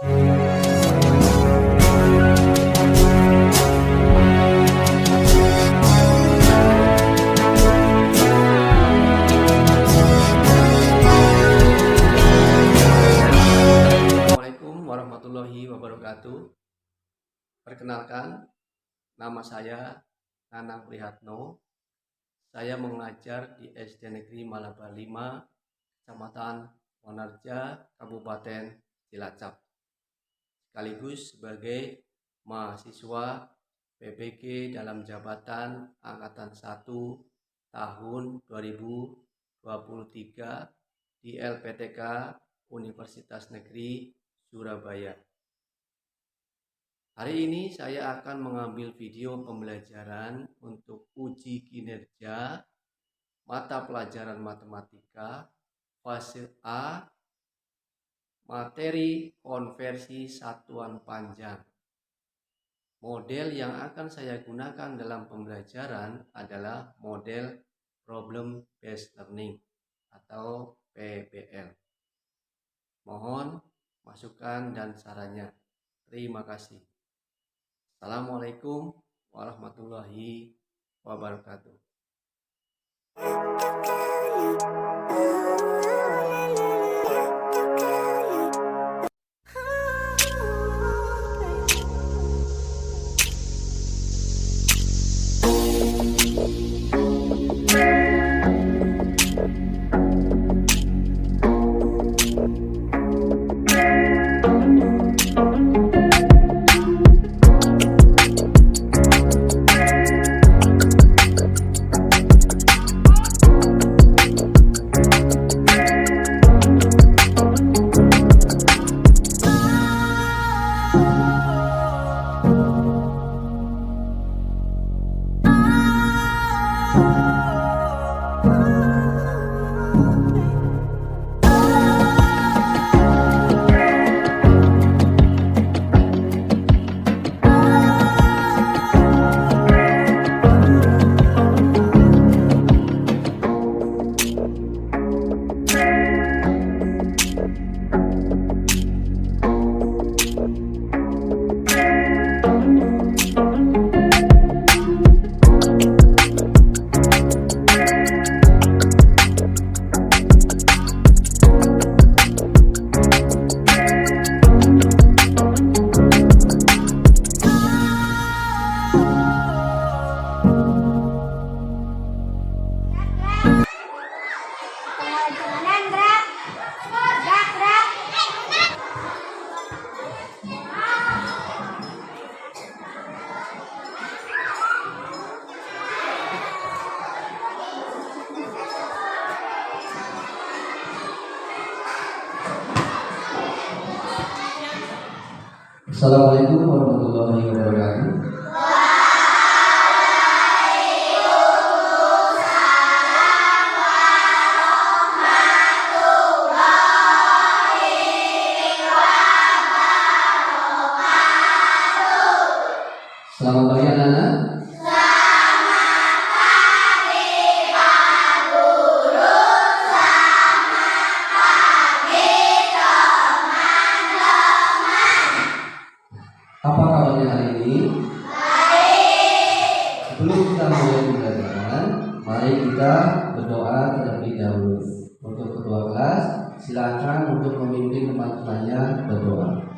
Assalamualaikum warahmatullahi wabarakatuh. Perkenalkan, nama saya Nanang Prihatno. Saya mengajar di SD Negeri Malaba 5, Kecamatan Wonarja, Kabupaten Cilacap. Sekaligus sebagai mahasiswa PBG dalam jabatan Angkatan 1 tahun 2023 di LPTK Universitas Negeri Surabaya. Hari ini saya akan mengambil video pembelajaran untuk uji kinerja mata pelajaran matematika fase A, materi konversi satuan panjang. Model yang akan saya gunakan dalam pembelajaran adalah model Problem Based Learning atau PBL. Mohon masukan dan sarannya. Terima kasih. Assalamualaikum warahmatullahi wabarakatuh. Assalamualaikum warahmatullahi wabarakatuh. Selamat pagi anak-anak. Apa kabarnya hari ini? Baik. Sebelum kita mulai pembelajaran, mari kita berdoa terlebih dahulu. Untuk ketua kelas, silakan untuk memimpin teman-temannya berdoa.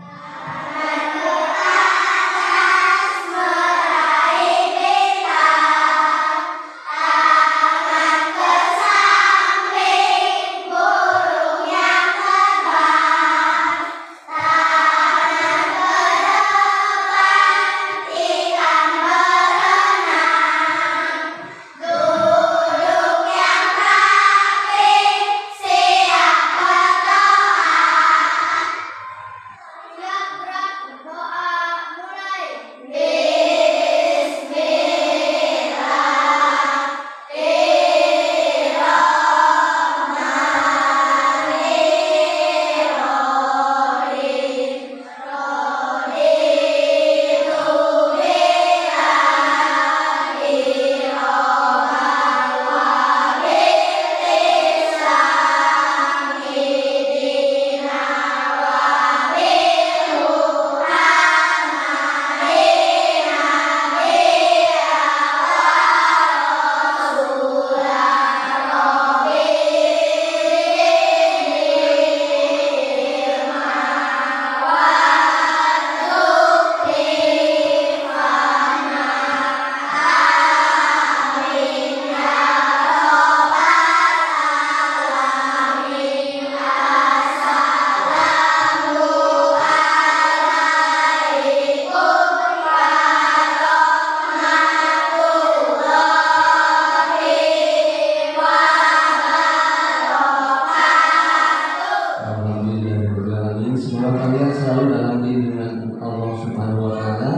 selalu dalam lindungan Allah Subhanahu wa Ta'ala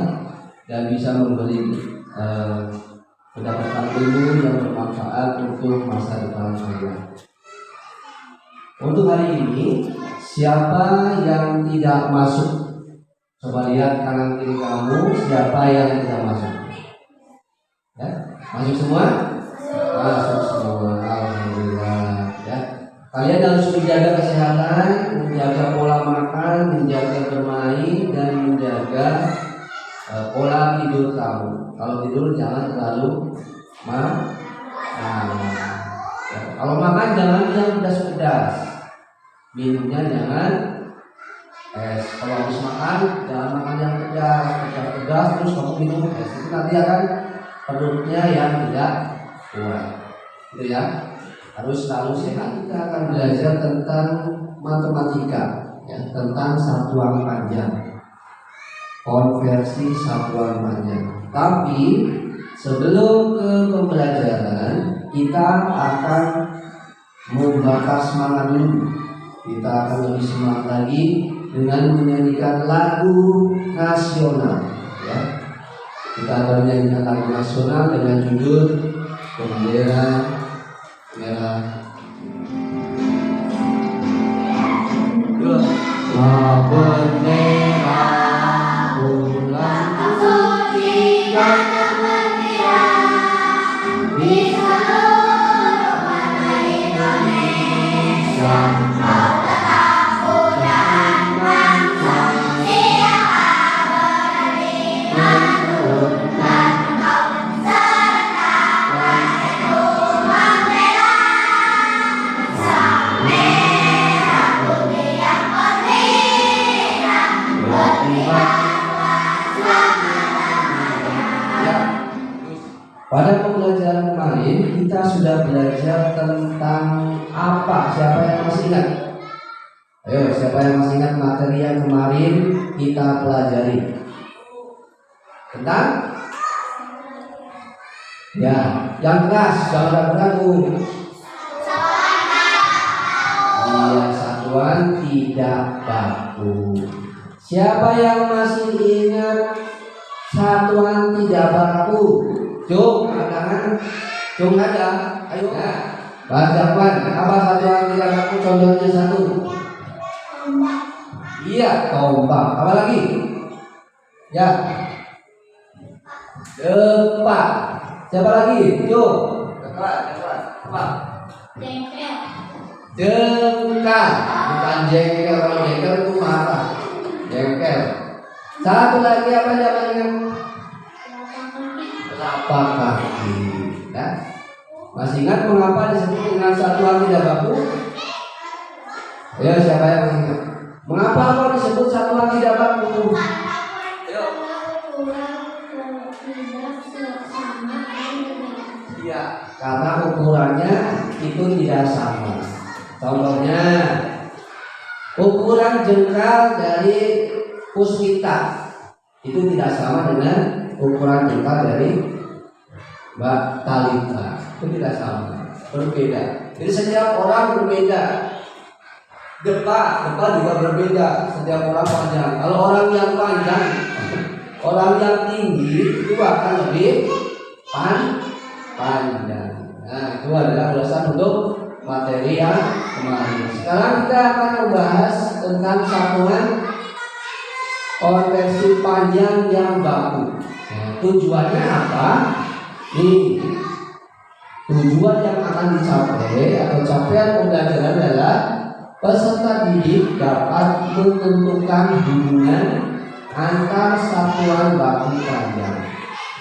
dan bisa memberi mendapatkan ilmu yang bermanfaat untuk masa depan saya. Untuk hari ini, siapa yang tidak masuk? Coba lihat kanan kiri kamu, siapa yang tidak masuk? Ya, masuk semua? Masuk semua, alhamdulillah. Ya, kalian harus menjaga kesehatan, menjaga pola makan, menjaga bermain, dan menjaga pola tidur kamu. Kalau tidur jangan terlalu ya, kalau makan jangan yang pedas-pedas, minumnya jangan es. Kalau habis makan jangan makan yang pedas terus kamu minum es, itu nanti akan perutnya yang tidak kuat, gitu ya. Harus selalu sehat. Kita akan belajar tentang matematika, ya, tentang satuan panjang, konversi satuan panjang. Tapi sebelum ke pembelajaran, kita akan membakar semangat dulu. Kita akan lebih semangat lagi dengan menyanyikan lagu nasional. Ya. Kita akan menyanyikan lagu nasional dengan judul Bendera Merah. Bendera bulan suci dan gembira di seluruh tanah Indonesia. Pada pembelajaran kemarin kita sudah belajar tentang apa? Siapa yang masih ingat? Ayo, siapa yang masih ingat materi yang kemarin kita pelajari? Tentang? Ya, yang keras, jangan ragu-ragu. Iya, satuan tidak baku. Siapa yang masih ingat satuan tidak baku? Cung, tangan, cung ada. Ayo, bacakan. Apa satuan tidak baku? Contohnya satu. Tombak. Iya, tombak. Apa lagi? Ya. Depak. Siapa lagi? Cung. Depak. Apa? Jengkel. Jengkal. Bukan jengkel. Kalau jengkel itu marah. Jengkel. Satu lagi apa namanya? Telapak kaki. Ya. Masih ingat mengapa disebut dengan satuan tidak baku? Ya, siapa yang masih ingat? Mengapa kok disebut satuan tidak baku? Iya, karena ukurannya itu tidak sama. Contohnya, ukuran jengkal dari puspita itu tidak sama dengan ukuran jengkal dari Mbak Talita. Itu tidak sama, berbeda. Jadi setiap orang berbeda. Depak juga berbeda. Setiap orang panjang. Kalau orang yang panjang, orang yang tinggi itu akan lebih panjang. Nah, itu adalah alasan untuk materi yang kemarin. Sekarang kita akan membahas tentang satuan konversi panjang yang baku. Nah, tujuannya apa? Nih, tujuan yang akan dicapai atau capaian pembelajaran adalah peserta didik dapat menentukan hubungan antar satuan baku panjang.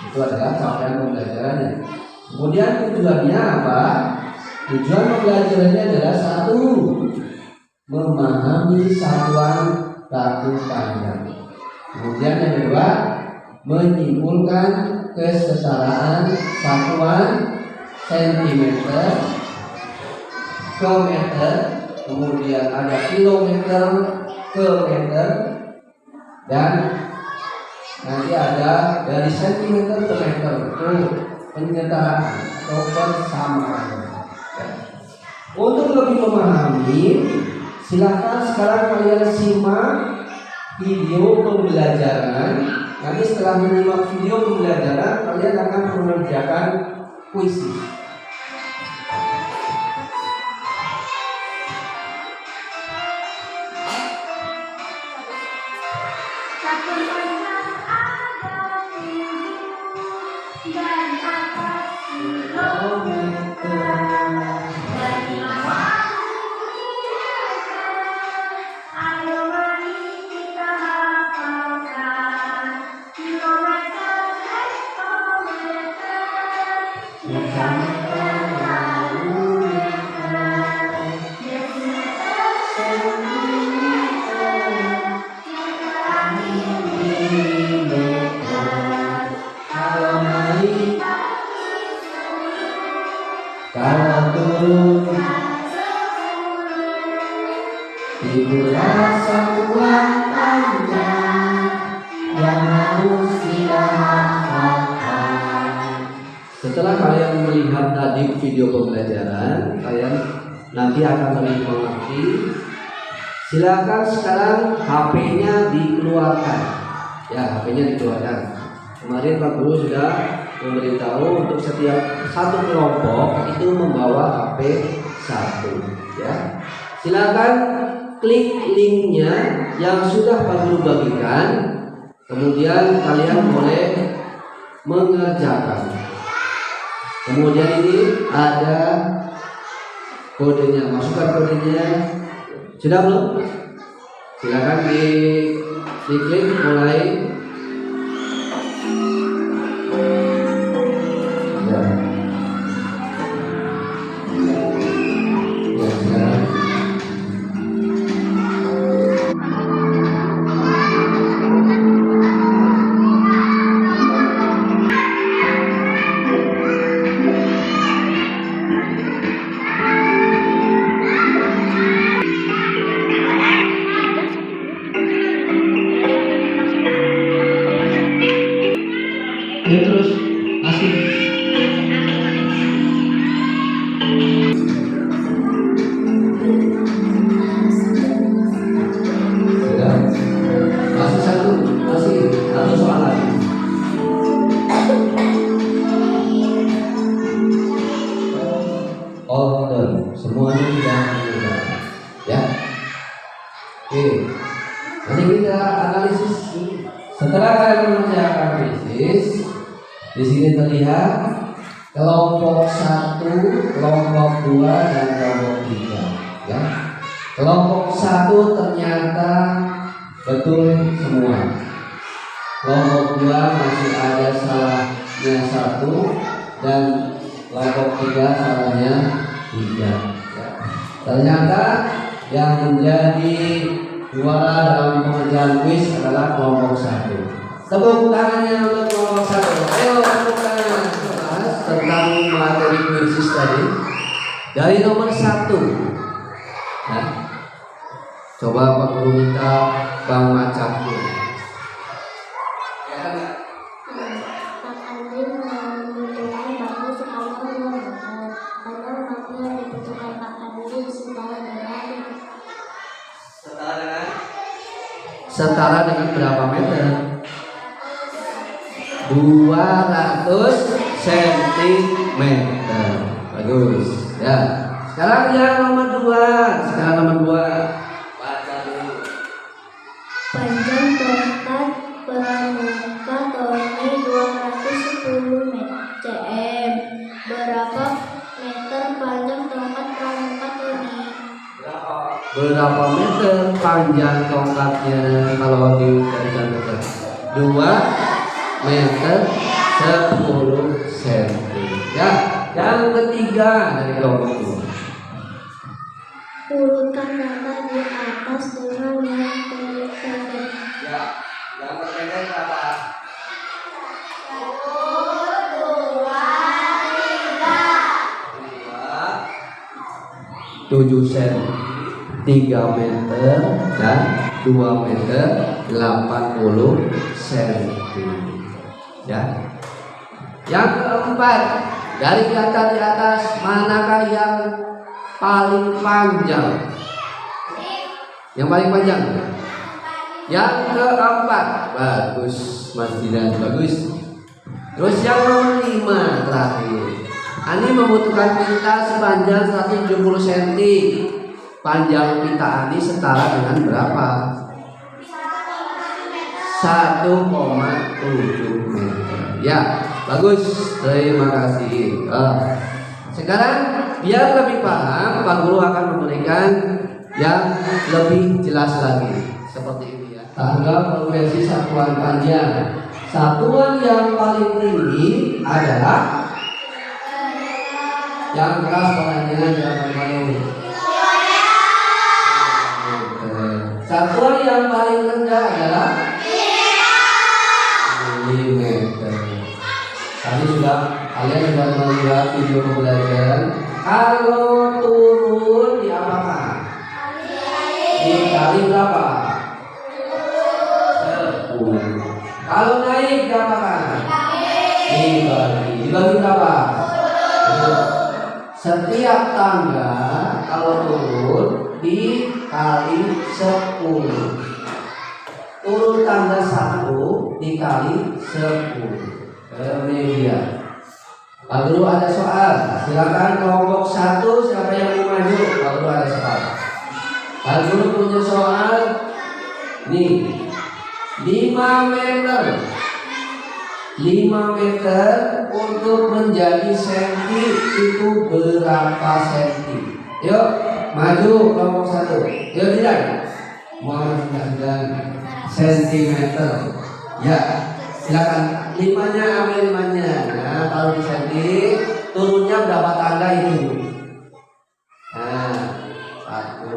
Itu adalah capaian pembelajarannya. Kemudian tujuannya apa? Tujuan pembelajarannya adalah satu, memahami satuan baku panjang. Kemudian yang kedua, menyimpulkan kesetaraan satuan sentimeter ke meter, kemudian ada kilometer ke meter, dan nanti ada dari sentimeter ke meter. Itu penyetaraan atau persamaan. Untuk lebih memahami, silakan sekarang kalian simak video pembelajaran. Nanti setelah menyimak video pembelajaran, kalian akan mengerjakan puisi. Ibu rasa uang panjang yang harus kita hafalkan. Setelah kalian melihat tadi video pembelajaran, kalian nanti akan lebih mengerti. Silakan sekarang HP-nya dikeluarkan. Ya, HP-nya dikeluarkan. Kemarin Pak Guru sudah memberitahu untuk setiap satu kelompok itu membawa HP satu. Ya, silakan klik linknya yang sudah Pak Guru bagikan. Kemudian kalian boleh mengerjakan. Kemudian ini ada kodenya, masukkan kodenya. Sudah belum? Silakan diklik mulai. Ya. Ya, sekarang. Ya, terus kasih. Sudah. Masih satu soal lagi. Order semuanya sudah mudah. Ya. Oke. Nanti kita analisis. Setelah kalian mengerjakan analisis, di sini terlihat kelompok 1, kelompok 2, dan kelompok 3. Ya. Kelompok 1 ternyata betul semua. Kelompok 2 masih ada salahnya 1, dan kelompok 3 salahnya 3. Ya. Ternyata yang menjadi juara dalam pengerjaan kuis adalah kelompok 1. Tepuk tangannya untuk kelompok 1. Ayo tepuk tangan. Tentang materi kuis tadi dari nomor 1. Ya. Coba Pak Guru minta Bang Macam. Setara dengan berapa meter? 200 cm. Bagus. Ya. Sekarang yang nomor 2. Baca dulu. Panjang tongkat pramuka Tony 210 cm. Berapa meter panjang tongkat pramuka Tony? Berapa meter panjang tongkatnya kalau diberikan meter? 2 meter 10 cm. Ya, yang ketiga dari kelompok 2. Urutkan data di atas dengan yang terpendek. Ya, yang terpendek berapa? 7 cm, 3 meter dan 2 meter 80 cm. Ya. Yang keempat, dari data di atas manakah yang paling panjang? Yang paling panjang? Yang keempat, bagus Mas Dilan, bagus. Terus yang nomor 5 terakhir. Ani membutuhkan pita sepanjang 170 cm. Panjang pita Ani setara dengan berapa? 1,7 meter. Ya, bagus. Terima kasih. Sekarang biar lebih paham, Pak Guru akan memberikan yang lebih jelas lagi. Seperti ini ya. Tanggal frekuensi satuan panjang. Satuan yang paling tinggi adalah yang keras pertanyaan jangan malu. Satuan yang paling rendah adalah milimeter. Tadi kalian sudah melihat video pembelajaran. Kalau turun diapakan? Dikali berapa? 10. Kalau naik diapakan? Dibagi berapa? Setiap tangga kalau turun dikali 10. Turun tangga 1 dikali 10. Ini dia. Pak Guru ada soal. Silakan kelompok 1 siapa yang mau maju? Pak Guru ada soal. Pak Guru punya soal. Nih, 5 meter. 5 meter untuk menjadi senti itu berapa senti? Yuk, maju kelompok 1. Yuk tidak. Mau sentimeter. Ya, silakan. 5-nya ambil 5-nya. Nah, kalau di senti, turunnya berapa tangga itu? Nah, 1,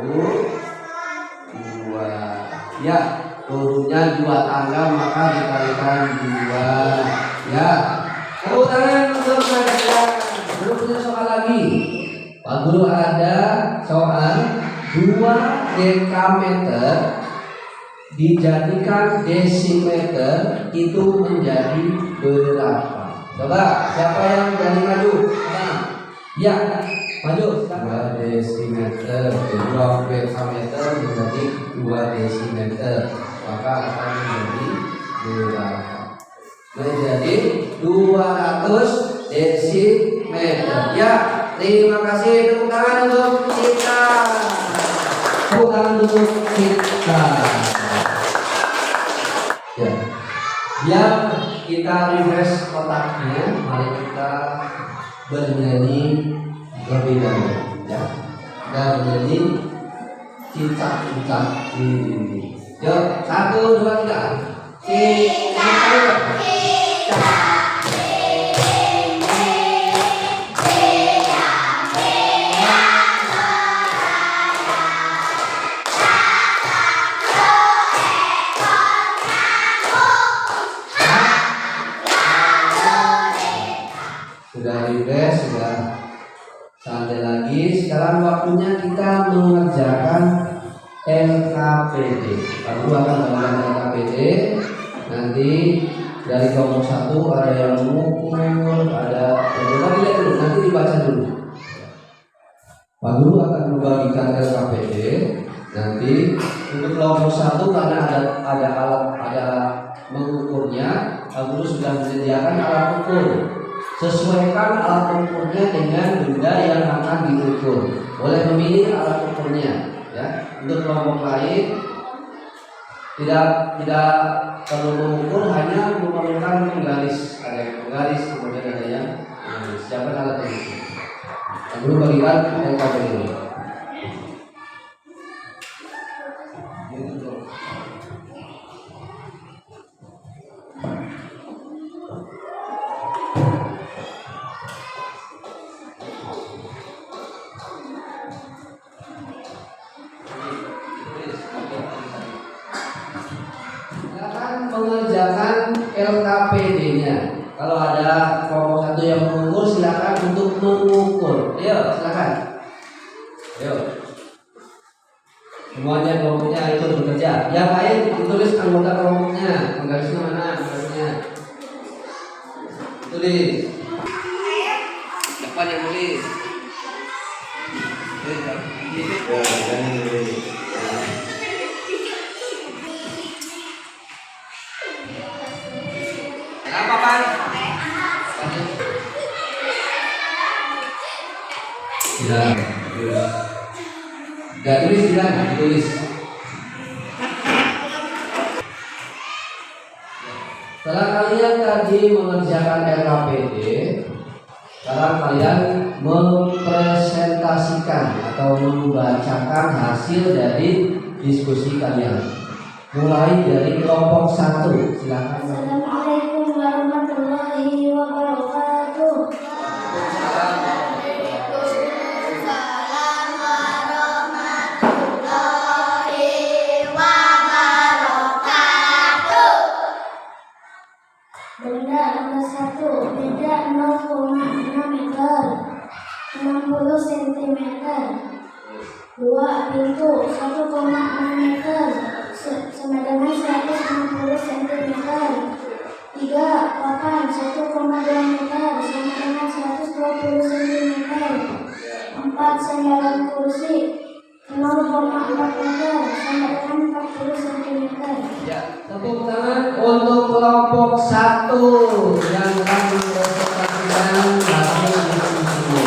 2. Ya, turunnya 2 tangga maka dikalikan 2. Ya, tepuk tangan untuk mereka. Belum punya soal lagi. Pak Guru ada soal 2 dekameter dijadikan desimeter itu menjadi berapa? Coba siapa yang berani maju? Ya, maju. 2 desimeter, 2 dekameter menjadi 2 desimeter, maka akan menjadi berapa? Menjadi 200 desimeter. Ya, terima kasih. Tepuk tangan untuk kita. Tepuk tangan untuk kita. Ya, biar kita refresh otaknya, mari kita bernyanyi lebih dahulu. Ya, kita bernyanyi cicak-cicak di dinding. Yuk, 1, 2, 3. Cicak-cicak. Sudah refresh, sudah santai lagi. Sekarang waktunya kita mengerjakan LKPD. Lalu akan melakukan LKPD. Nanti dari kelompok 1 ada yang mengukur, ada yang lihat dulu, nanti dibaca dulu. Pak Guru akan membagikan LKPD. Nanti untuk kelompok 1 karena ada alat, ada mengukurnya, Pak Guru sudah menyediakan alat ukur. Sesuaikan alat ukurnya dengan benda yang akan diukur. Boleh memilih alat ukurnya. Ya, untuk kelompok lain tidak perlu mengukur, hanya memerlukan menggaris. Ada yang menggaris, kemudian ada yang siapkan alat itu. Lalu bagikan LKPD ini. Mengerjakan LKPD-nya. Kalau ada kelompok 1 yang mengukur, silakan untuk mengukur. Ayo, silakan. Ayo. Semuanya kelompoknya itu bekerja. Yang lain ditulis anggota kelompoknya. Menggarisnya mana? Menggarisnya. Tulis. Siapa yang tulis? Ya, gak tulis tidak, ditulis. Setelah kalian tadi mengerjakan RKPD, sekarang kalian mempresentasikan atau membacakan hasil dari diskusi kalian. Mulai dari kelompok 1, silakan. Assalamualaikum warahmatullahi wabarakatuh. Benda nomor 1, beda 0,6 meter, 60 cm. 2, pintu 1,6 meter, sama dengan 160 cm. 3, papan 1,2 meter, sama dengan 120 cm. 4, sandaran kursi 0,4 meter, sama dengan 40 cm. Ya, tepuk tangan untuk kelompok 1 yang akan mempresentasikan hasil diskusi.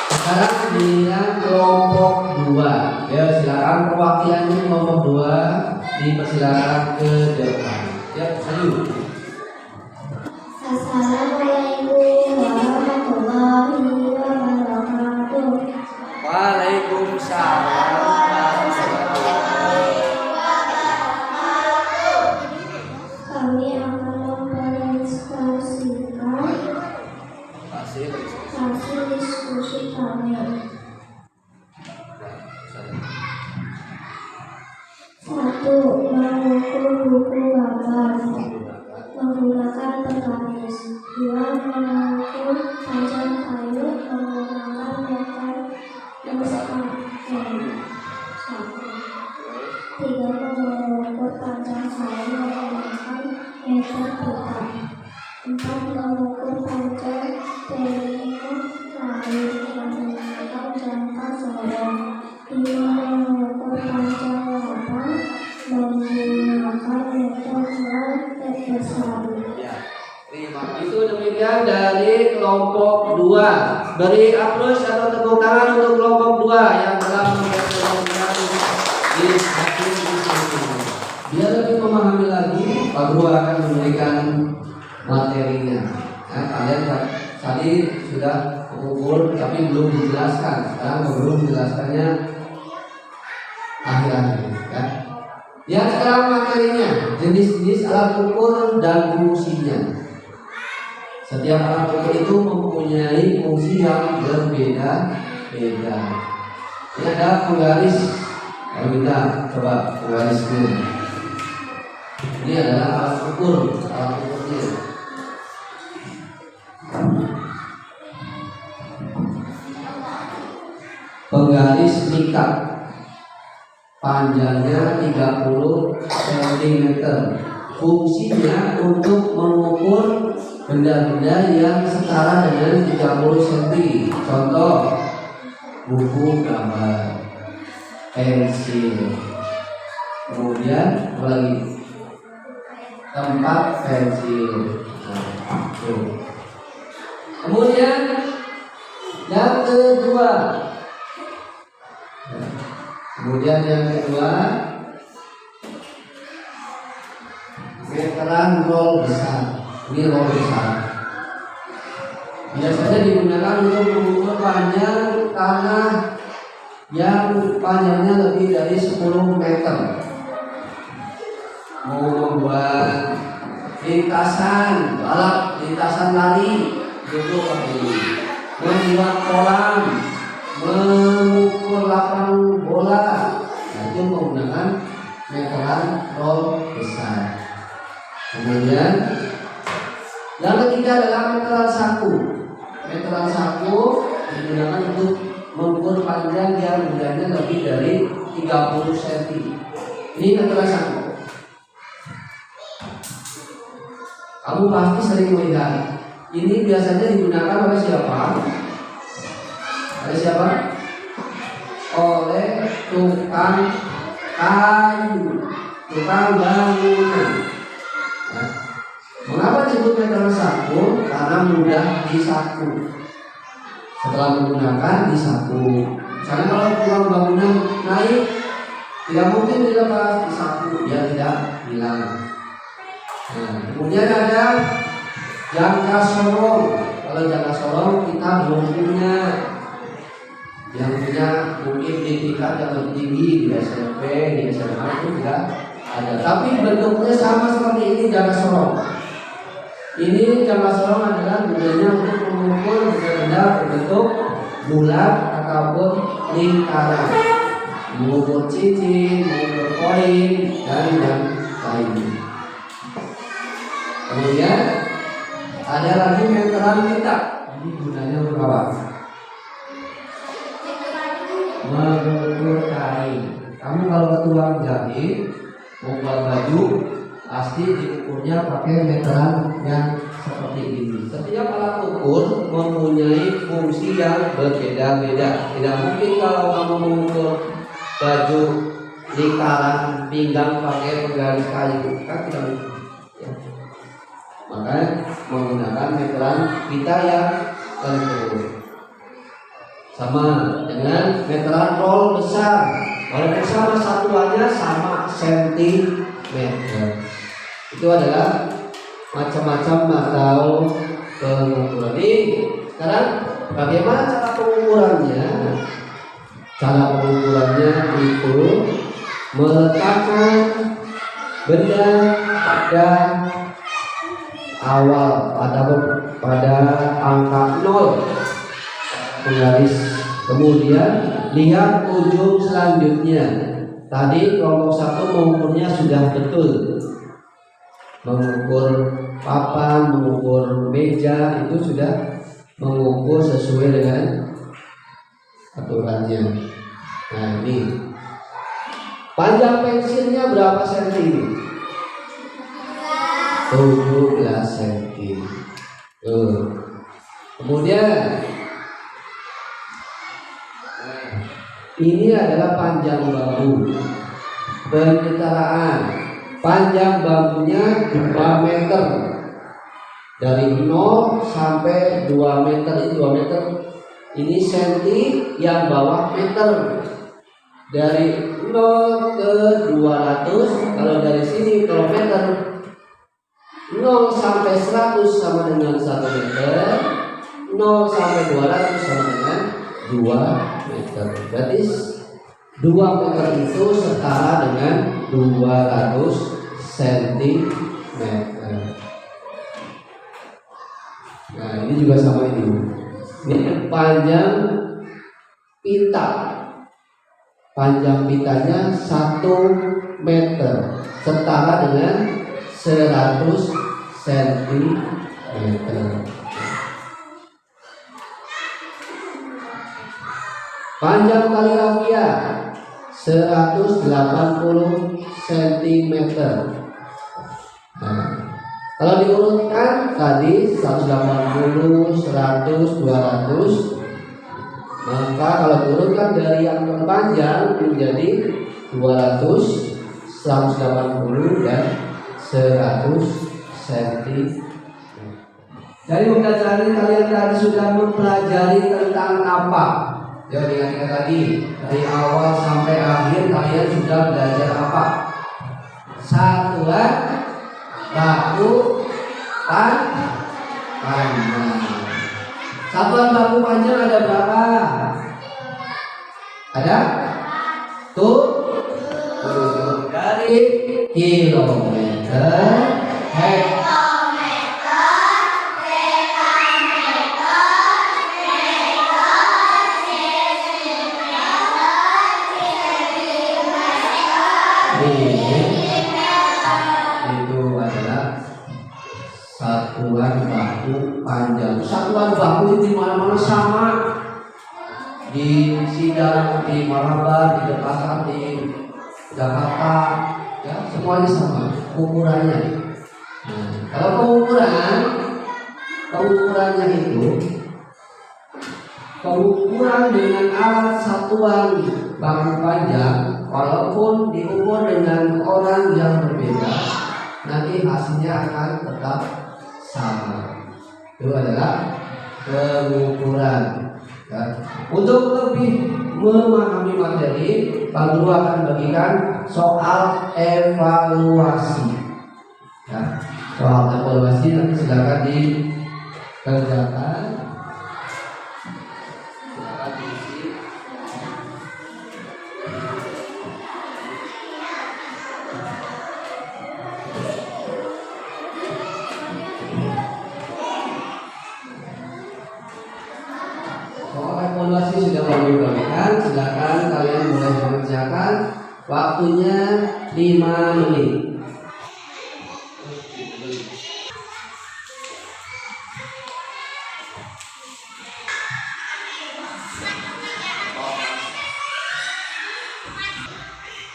Sekarang giliran kelompok 2. Ya, silakan perwakilannya kelompok 2 dipersilakan ke depan. Ya, maju. Assalamualaikum warahmatullahi wabarakatuh. Waalaikumsalam. Kami akan mempresentasikan hasil diskusi kami. 1. Mengukur buku gambar menggunakan penggaris. 2. Mengukur panjang kayu menggunakan meter persegi. 3. Mengukur panjang kayu menggunakan meter pita. 4. Mengukur panjang pelindung kayu menggunakan jangka sorong. 5. Mengukur panjang lapan menggunakan meter besar. Itu demikian dari kelompok 2. Beri aplaus atau tepuk tangan untuk kelompok 2 yang telah mempresentasikan di hasil diskusi. Biar lebih memahami lagi, Pak Guru akan memberikan materinya. Ya, kalian tadi sudah mengukur tapi belum dijelaskan. Sekarang Pak Guru menjelaskannya akhir-akhir. Ya. Yang sekarang materinya, jenis-jenis alat ukur dan fungsinya. Setiap alat ukur itu mempunyai fungsi yang berbeda-beda. Ini ada penggaris. Kalau kita coba penggarisnya. Ini adalah alat ukurnya. Penggaris nikah, panjangnya 30 cm. Fungsinya untuk mengukur benda-benda yang setara dengan 30 cm. Contoh, buku gambar, pensil, kemudian apa lagi? Tempat pensil. Kemudian yang kedua, meteran roll besar. Ini roll besar. Biasanya digunakan untuk mengukur panjang tanah yang panjangnya lebih dari 10 meter. Mau membuat lintasan balap, lintasan lari, itu pakai ini. Membuat kolam, mengukur lapangan bola, itu menggunakan meteran roll besar. Kemudian yang ketiga adalah meteran saku. Meteran saku digunakan untuk mengukur panjang yang bendanya lebih dari 30 cm. Ini meteran saku. Kamu pasti sering melihat. Ini biasanya digunakan oleh siapa? Oleh siapa? Oleh tukang kayu, tukang bangunan. Nah, mengapa disebut meteran saku? Karena mudah disaku. Setelah menggunakan disapu. Karena kalau tulang bangunan naik, tidak mungkin dilepas, disapu dia tidak hilang. Nah, kemudian ada jangka sorong. Kalau jangka sorong kita belum punya. Yang punya mungkin di tingkat yang lebih tinggi di SMP, di SMA itu tidak ada. Tapi bentuknya sama seperti ini jangka sorong. Ini jangka sorong adalah gunanya untuk mengukur benda berbentuk bulat ataupun lingkaran, mengukur cincin, mengukur koin dan yang lainnya. Kemudian ada lagi meteran pita. Ini gunanya untuk apa? Mengukur kain. Kamu kalau ke tukang jahit mau buat baju pasti diukurnya pakai meteran yang seperti ini. Setiap alat ukur mempunyai fungsi yang berbeda-beda. Tidak mungkin kalau kamu mengukur baju lingkaran pinggang pakai penggaris kayu, kan tidak mungkin. Ya. Makanya menggunakan meteran kita yang tentu. Sama dengan meteran roll besar. Walaupun sama satuannya sama sentimeter. Itu adalah macam-macam atau pengukuran. Sekarang bagaimana cara pengukurannya? Cara pengukurannya itu meletakkan benda pada awal pada angka 0 penggaris, kemudian lihat ujung selanjutnya. Tadi kelompok 1 mengukurnya sudah betul, mengukur papan, mengukur meja, itu sudah mengukur sesuai dengan aturannya. Nah ini panjang pensilnya berapa senti? 17 senti. Kemudian ini adalah panjang bambu. Penyetaraan panjang bambunya 2 meter. Dari 0 sampai 2 meter. Ini 2 meter. Ini senti, yang bawah meter. Dari 0 ke 200. Kalau dari sini kilometer, 0 sampai 100 sama dengan 1 meter. 0 sampai 200 sama dengan 2 meter. Berarti 2 meter itu setara dengan 200 cm. Nah ini juga sama ini. Ini panjang pita. Panjang pitanya 1 meter, setara dengan 100 cm. Panjang tali rafia 180 cm. Nah, kalau diurutkan tadi 180, 100, 200. Maka kalau diurutkan dari yang terpanjang menjadi 200, 180 dan 100 cm. Dari pembelajaran kalian tadi sudah mempelajari tentang apa? Ya, ingat tadi dari awal sampai akhir kalian sudah belajar apa? Satuan baku panjang. Satuan baku panjang ada berapa? Ada? Tuh dari kilometer, itu adalah satuan baku panjang. Satuan baku di mana-mana sama. Di Sidang, di Marabar, di Denpasar, di Jakarta, ya semuanya sama ukurannya. Nah, kalau pengukurannya itu pengukuran dengan alat satuan baku panjang, walaupun diukur dengan orang yang berbeda, nanti hasilnya akan tetap sama. Itu adalah pengukuran. Ya. Untuk lebih memahami materi, Pak Guru akan bagikan soal evaluasi. Ya. Soal evaluasi nanti silakan dikerjakan. Silakan diisi. Soal evaluasi sudah kami bagikan, silakan kalian mulai mengerjakan. Waktunya 5 menit.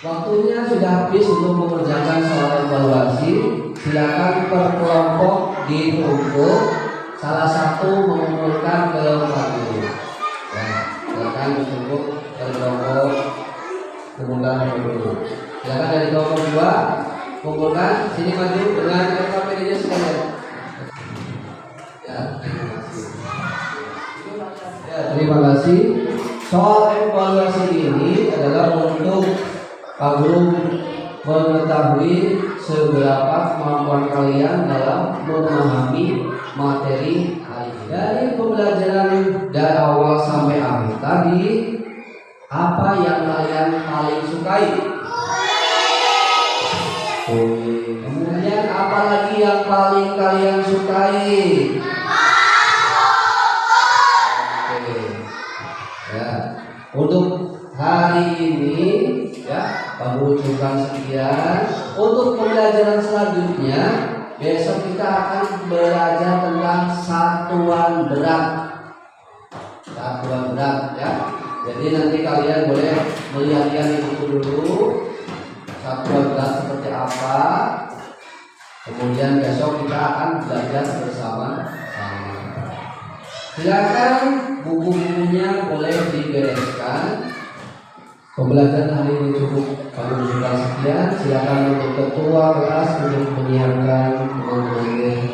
Waktunya sudah habis untuk mengerjakan soal evaluasi. Silakan per kelompok ditumpuk. Salah satu mengumpulkan ke Pak Guru. Ya, silakan ditumpuk per kelompok kumpulkan ke Pak Guru. Silakan dari kelompok 2 kumpulkan. Sini maju dengan LKPD-nya sekalian. Ya, terima kasih. Ya, terima kasih. Soal evaluasi ini adalah untuk Pak Guru mengetahui seberapa kemampuan kalian dalam memahami materi hari ini. Dari pembelajaran dari awal sampai akhir tadi, apa yang kalian paling sukai? Kemudian apa lagi yang paling kalian sukai? Oke. Ya. Untuk hari ini ya, Pak Guru cukupkan sekian. Untuk pembelajaran selanjutnya, besok kita akan belajar tentang satuan berat. Satuan berat ya. Jadi nanti kalian boleh melihat-lihat itu dulu. Satuan berat seperti apa. Kemudian besok kita akan belajar bersama-sama. Silakan buku-bukunya boleh dibereskan. Pembelajaran hari ini cukup kami sudah sekian. Silakan untuk ketua kelas untuk menyiapkan teman-teman.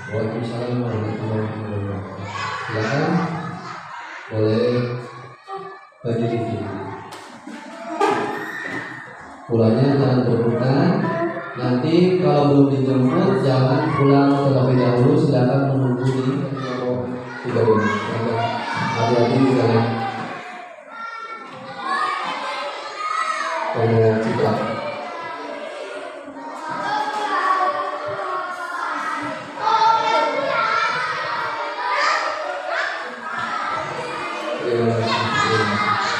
Waalaikumsalam warahmatullahi wabarakatuh. Silakan boleh berdiri. Pulangnya jangan berebutan. Nanti kalau belum dijemput jangan pulang terlebih dahulu. Silakan menunggu di nomor 3 ini. Hati-hati di jalan. Citra. Terima kasih.